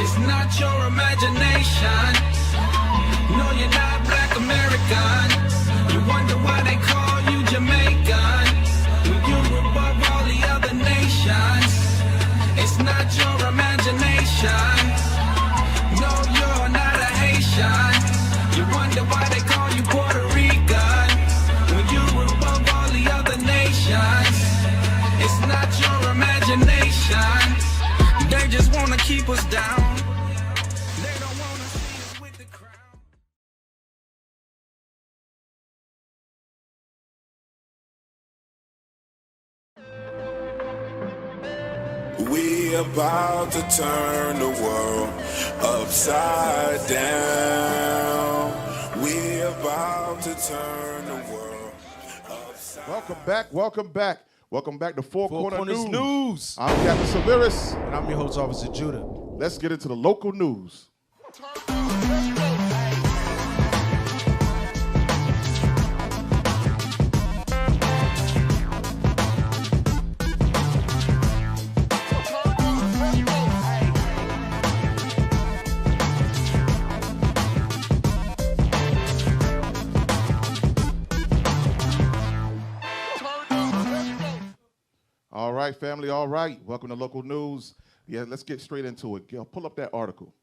It's not your imagination. No, you're not black American. You wonder why they call you Jamaican. When you're above all the other nations. It's not your imagination. No, you're not a Haitian. You wonder why they call you Puerto Rican. When you're above all the other nations. It's not your imagination. They just wanna keep us down. They don't wanna see us with the crown. We about to turn the world upside down. We about to turn the world upside down. Welcome back to Four Corners News. I'm Captain Severus. And I'm your host, Officer Judah. Let's get into the local news. All right, family, all right. Welcome to local news. Yeah, let's get straight into it. Gil, pull up that article.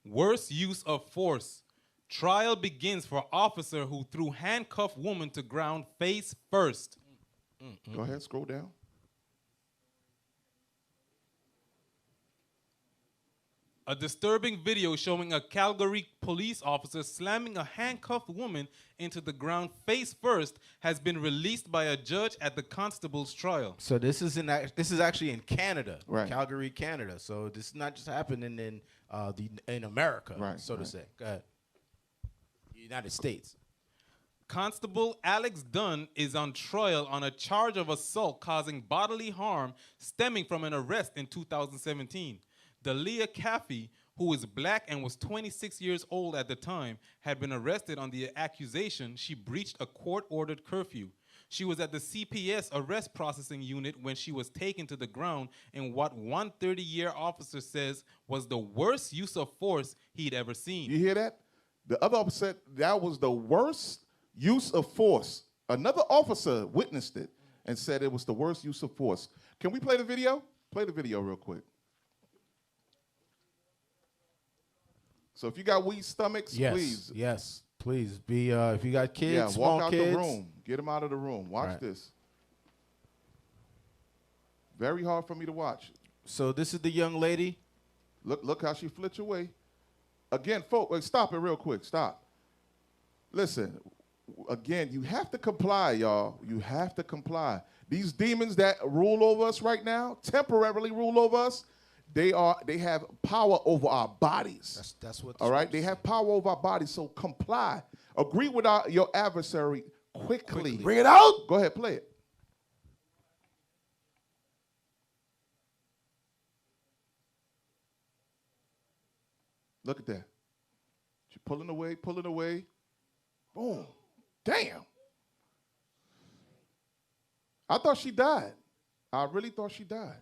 Worst use of force. Trial begins for officer who threw handcuffed woman to ground face first. Go ahead, scroll down. A disturbing video showing a Calgary police officer slamming a handcuffed woman into the ground face first has been released by a judge at the constable's trial. So this is actually in Canada, Right. Calgary, Canada. So this is not just happening in America, Right, so to right. say. Go ahead. United States. Constable Alex Dunn is on trial on a charge of assault causing bodily harm stemming from an arrest in 2017. Dalia Caffey, who is black and was 26 years old at the time, had been arrested on the accusation she breached a court-ordered curfew. She was at the CPS arrest processing unit when she was taken to the ground in what one 30-year officer says was the worst use of force he'd ever seen. You hear that? The other officer said that was the worst use of force. Another officer witnessed it and said it was the worst use of force. Can we play the video? Play the video real quick. So if you got weak stomachs, Yes, please. yes, please be. If you got kids, Yeah, small walk out kids, the room. Get them out of the room. Watch Right. this. Very hard for me to watch. So this is the young lady. Look how she flits away. Again, folks, wait, stop it real quick. Stop. Listen, again, you have to comply, y'all. You have to comply. These demons that rule over us right now, temporarily rule over us, they have power over our bodies. That's what. All right? They have power over our bodies, so comply. Agree with your adversary quickly. Bring it out. Go ahead, play it. Look at that. She's pulling away, pulling away. Boom. Damn. I thought she died. I really thought she died.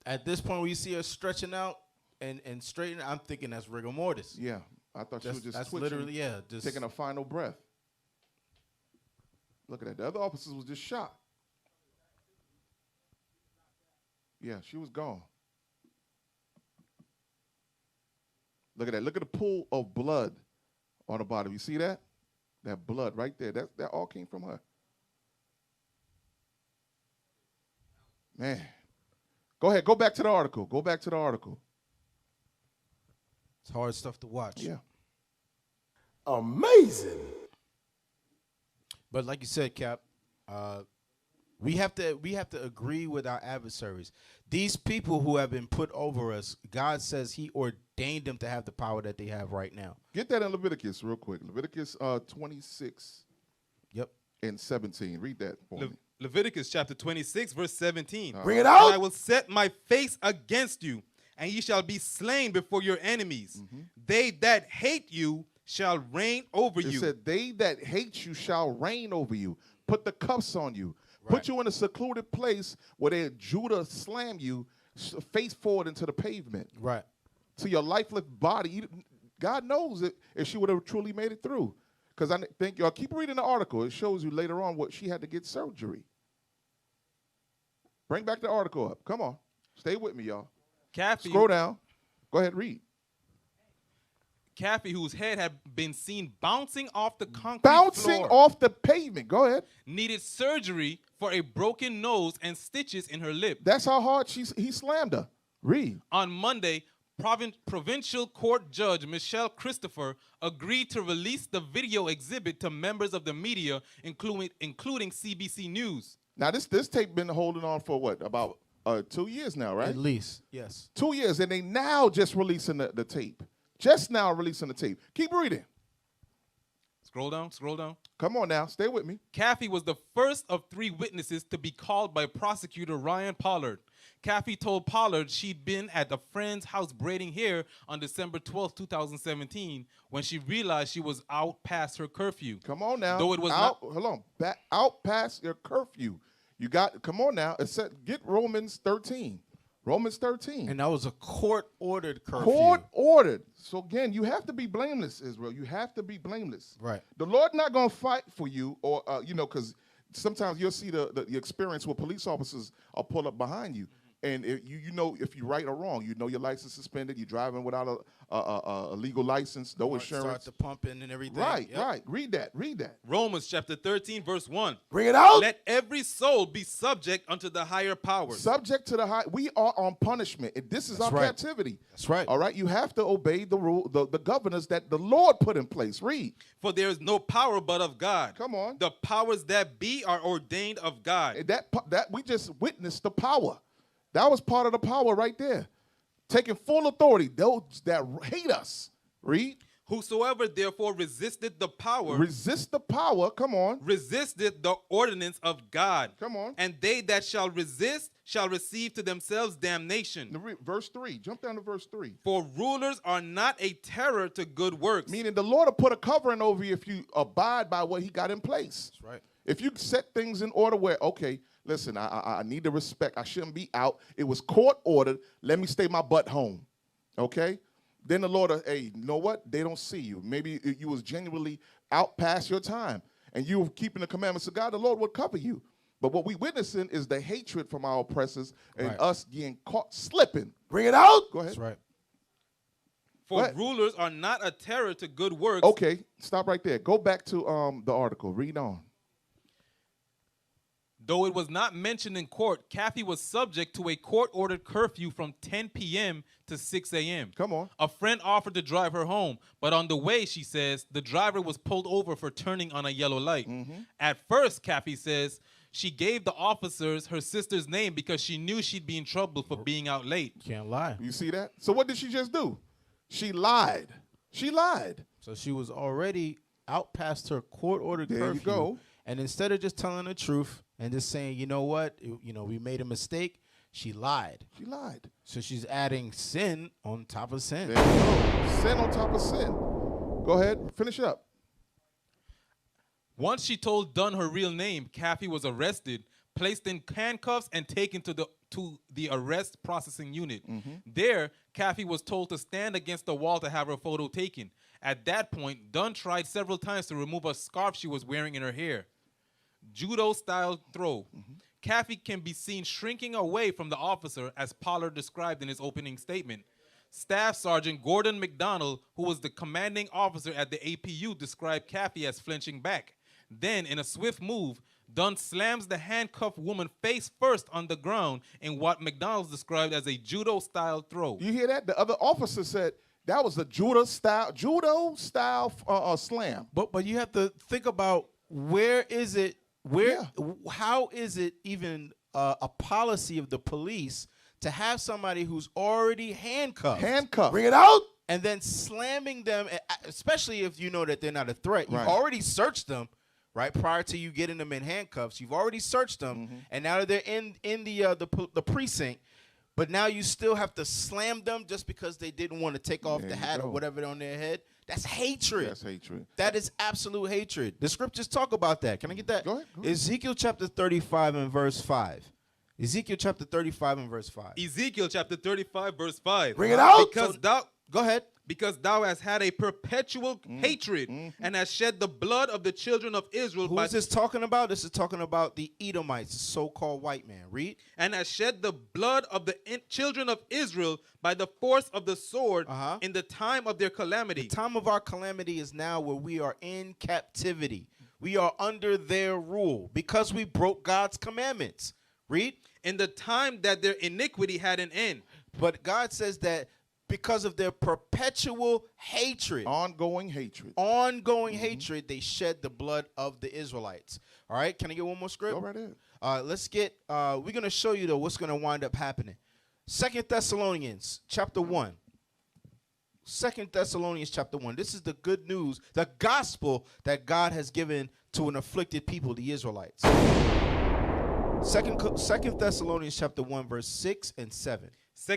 At this point, when you see her stretching out and straightening, I'm thinking that's rigor mortis. Yeah. I thought she was just That's twitching, literally, yeah, just taking a final breath. Look at that. The other officers was just shot. Yeah, she was gone. Look at that. Look at the pool of blood on the bottom. You see that? That blood right there. That all came from her. Man. Go ahead. Go back to the article. Go back to the article. It's hard stuff to watch. Yeah. Amazing. But like you said, Cap, we have to agree with our adversaries. These people who have been put over us, God says He ordained them to have the power that they have right now. Get that in Leviticus real quick. Leviticus 26 Yep. and 17. Read that for me. Leviticus chapter 26, verse 17. Bring it out. And I will set my face against you, and ye shall be slain before your enemies. They that hate you shall reign over It you. said, they that hate you shall reign over you. Put the cuffs on you. put you in a secluded place where they Judah slam you face forward into the pavement. Right. To your lifeless body. God knows it if she would have truly made it through. Because I think y'all keep reading the article. It shows you later on what she had to get surgery. Bring back the article up. Come on. Stay with me, y'all. Kathy, Scroll down. Go ahead, read. Kathy, whose head had been seen bouncing off the concrete Bouncing floor, off the pavement. Go ahead. needed surgery for a broken nose and stitches in her lip. That's how hard he slammed her. Read. On Monday, provincial court judge Michelle Christopher agreed to release the video exhibit to members of the media, including CBC News. Now, this tape been holding on for what? About 2 years now, right? At least, yes. 2 years, and they now just releasing the tape. Just now releasing the tape. Keep reading. Scroll down, scroll down. Come on now. Stay with me. Kathy was the first of 3 witnesses to be called by prosecutor Ryan Pollard. Kathy told Pollard she'd been at a friend's house braiding hair on December 12, 2017, when she realized she was out past her curfew. Come on now. Though it was hold on. Out past your curfew. You got, come on now. It said, get Romans 13. Romans 13. And that was a court-ordered curfew. Court-ordered. So again, you have to be blameless, Israel. You have to be blameless. Right. The Lord not going to fight for you, or because sometimes you'll see the experience where police officers are pull up behind you. And you know if you're right or wrong. You know your license suspended. You're driving without a legal license, no insurance. Start the pumping and everything. Right, Yep. right. Read that. Romans chapter 13, verse 1. Bring it out. Let every soul be subject unto the higher powers. Subject to the high. We are on punishment. And this is That's our right. captivity. That's right. All right. You have to obey the rule, the governors that the Lord put in place. Read. For there is no power but of God. Come on. The powers that be are ordained of God. And that we just witnessed the power. That was part of the power right there. Taking full authority. Those that hate us. Read. Whosoever therefore resisted the power, Resist the power. Come on. resisted the ordinance of God. Come on. And they that shall resist shall receive to themselves damnation. Verse 3. Jump down to verse 3. For rulers are not a terror to good works. Meaning the Lord will put a covering over you if you abide by what he got in place. That's right. If you set things in order where, okay, listen, I need the respect. I shouldn't be out. It was court ordered. Let me stay my butt home. Okay? Then the Lord, hey, you know what? They don't see you. Maybe you was genuinely out past your time and you were keeping the commandments of God. The Lord would cover you. But what we witnessing is the hatred from our oppressors and Right. us getting caught slipping. Bring it out. Go ahead. That's right. For What? rulers are not a terror to good works. Okay, stop right there. Go back to the article. Read on. Though it was not mentioned in court, Kathy was subject to a court-ordered curfew from 10 p.m. to 6 a.m. Come on. A friend offered to drive her home, but on the way, she says, the driver was pulled over for turning on a yellow light. At first, Kathy says, she gave the officers her sister's name because she knew she'd be in trouble for being out late. Can't lie. You see that? So what did she just do? She lied. She lied. So she was already out past her court-ordered There you curfew. go. And instead of just telling the truth and just saying, you know what, we made a mistake, she lied. She lied. So she's adding sin on top of sin. There you go. Sin on top of sin. Go ahead. Finish up. Once she told Dunn her real name, Kathy was arrested, placed in handcuffs, and taken to the arrest processing unit. There, Kathy was told to stand against the wall to have her photo taken. At that point, Dunn tried several times to remove a scarf she was wearing in her hair. Judo-style throw. Kathy can be seen shrinking away from the officer, as Pollard described in his opening statement. Staff Sergeant Gordon McDonald, who was the commanding officer at the APU, described Kathy as flinching back. Then, in a swift move, Dunn slams the handcuffed woman face first on the ground in what McDonald described as a judo-style throw. You hear that? The other officer said that was a judo-style slam. But you have to think about how is it even a policy of the police to have somebody who's already handcuffed Bring it out. and then slamming them, especially if you know that they're not a threat. You've Right. already searched them, right? Prior to you getting them in handcuffs, you've already searched them, and now that they're in the precinct, but now you still have to slam them just because they didn't want to take off There the you hat or go. whatever on their head. That's hatred. That's hatred. That is absolute hatred. The scriptures talk about that. Can I get that? Go ahead, go ahead. Ezekiel chapter 35 and verse 5. Ezekiel chapter 35 and verse 5. Ezekiel chapter 35, verse 5. Bring it out. Because thou Go ahead. because thou hast had a perpetual hatred and hast shed the blood of the children of Israel Who is this talking about? This is talking about the Edomites, so-called white man. Read. and has shed the blood of the children of Israel by the force of the sword in the time of their calamity. The time of our calamity is now where we are in captivity. We are under their rule because we broke God's commandments. Read. In the time that their iniquity had an end. But God says that because of their perpetual hatred, Ongoing hatred. hatred, they shed the blood of the Israelites. All right, can I get one more script? Go right ahead. Let's get, we're going to show you, though, what's going to wind up happening. 2 Thessalonians chapter 1. 2 Thessalonians chapter 1. This is the good news, the gospel that God has given to an afflicted people, the Israelites. 2 Thessalonians chapter 1, verse 6 and 7. 2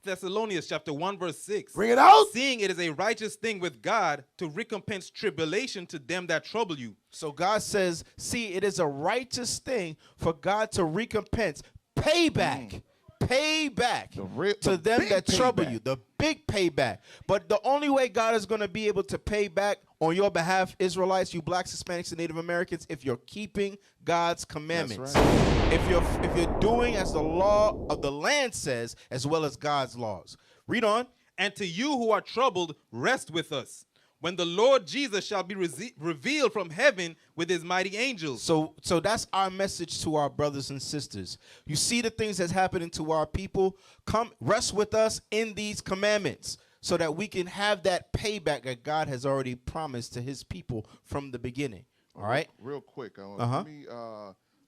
Thessalonians chapter 1, verse 6. Bring it out. Seeing it is a righteous thing with God to recompense tribulation to them that trouble you. So God says, see, it is a righteous thing for God to recompense, payback to them that trouble you, the big payback. But the only way God is going to be able to pay back on your behalf, Israelites, you blacks, Hispanics, and Native Americans, if you're keeping God's commandments. That's right. If you're doing as the law of the land says, as well as God's laws. Read on. And to you who are troubled, rest with us, when the Lord Jesus shall be revealed from heaven with his mighty angels. So that's our message to our brothers and sisters. You see the things that's happening to our people. Come rest with us in these commandments so that we can have that payback that God has already promised to his people from the beginning. All right? Real quick. Give me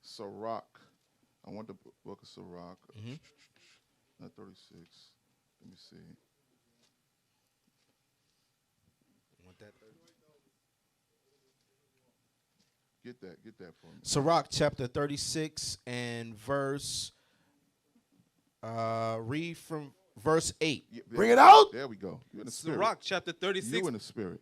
Sirach. I want the book of Sirach. Not 36. Let me see. Get that for me. Sirach chapter 36 and verse, read from verse 8. Yeah, Bring it out. There we go. You in the spirit. Sirach chapter 36. You in the spirit.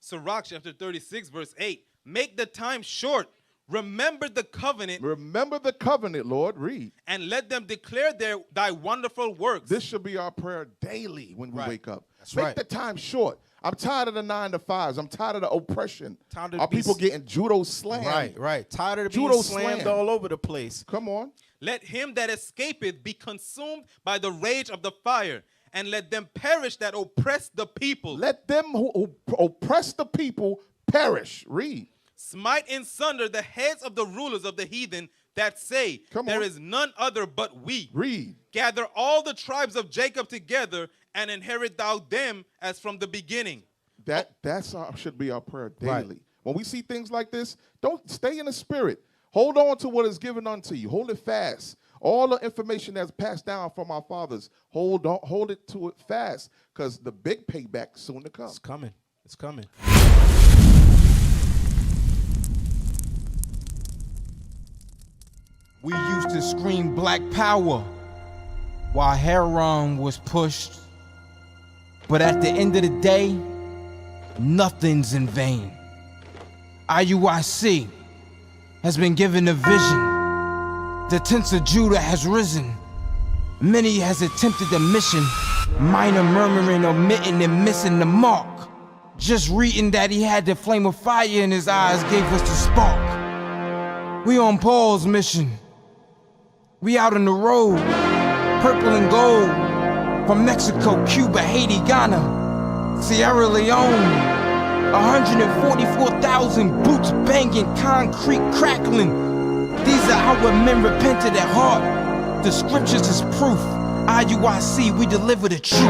Sirach chapter 36, verse 8. Make the time short. Remember the covenant. Remember the covenant, Lord. Read. And let them declare thy wonderful works. This should be our prayer daily when we Right. wake up. That's Make right. the time short. I'm tired of the 9 to 5s. I'm tired of the oppression. Time to Our be people getting judo slammed. Right. Tired of being Judo slammed slam. all over the place. Come on. Let him that escapeth be consumed by the rage of the fire, and let them perish that oppress the people. Let them who oppress the people perish. Read. Smite in sunder the heads of the rulers of the heathen that say, Come there on. is none other but we. Read. Gather all the tribes of Jacob together, and inherit thou them as from the beginning. Should be our prayer daily. Right. When we see things like this, don't stay in the spirit. Hold on to what is given unto you. Hold it fast. All the information that's passed down from our fathers, hold it to it fast, because the big payback soon to come. It's coming. It's coming. We used to scream black power while heroin was pushed. But at the end of the day, nothing's in vain. IUIC has been given a vision. The tents of Judah has risen. Many has attempted the mission. Minor murmuring, omitting, and missing the mark. Just reading that he had the flame of fire in his eyes gave us the spark. We on Paul's mission. We out on the road, purple and gold, from Mexico, Cuba, Haiti, Ghana, Sierra Leone. 144,000 boots banging, concrete crackling. These are our men repented at heart. The scriptures is proof. IUIC, we deliver the truth.